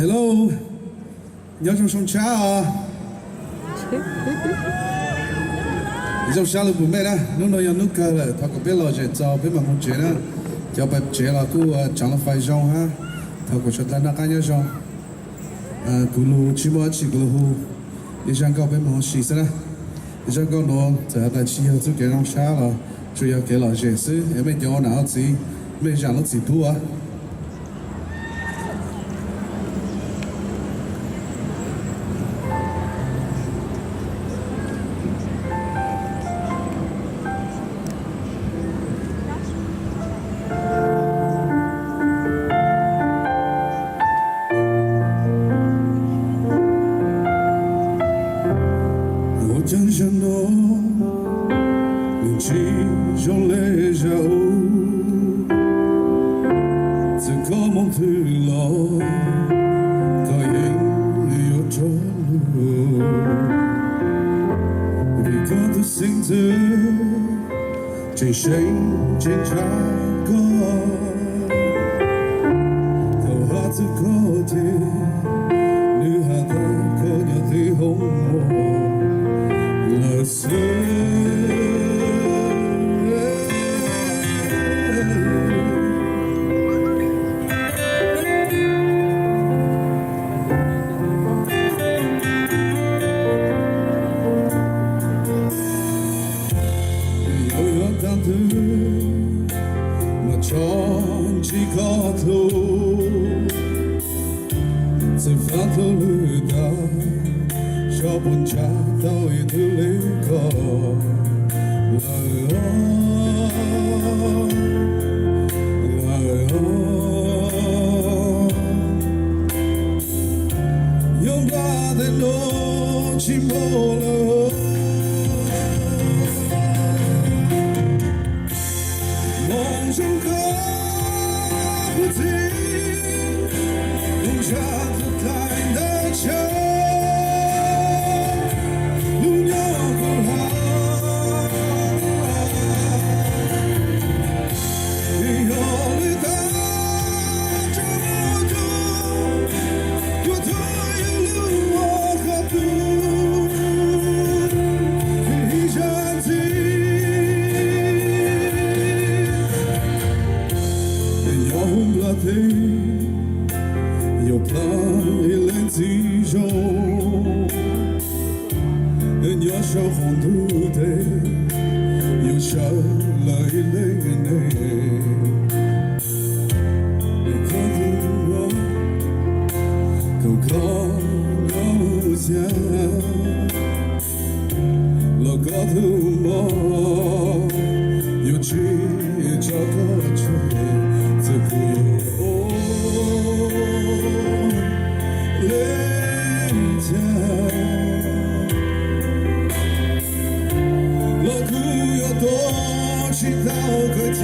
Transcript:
Hello，你要送茶啊？你就下路不买了，弄到要弄个了，他个别老些早别忙接了，要不接了กู讲了非常哈，他个说他那干要上，กูรู้起码起กูรู้你想搞别忙事是啦，你想搞弄在在起后就给人下了，主要给老些事，也没叫我拿自己，没想到自己补啊。真想弄，你起上来下午，这个梦去了，可因有着路，你个的性子，真心真差个，可哈子可的，女孩的可鸟的红我。Listen. 有有当头，我唱起高头，在翻头绿的。小本家到一头里个，来用他的怒气破了，梦中可不停，用下子太难瞧。有怕一脸激动，有小红土的，有下了一泪泪。你可听我口口有下，了个土么，有去这个去，这个。老苦要多去讨个家。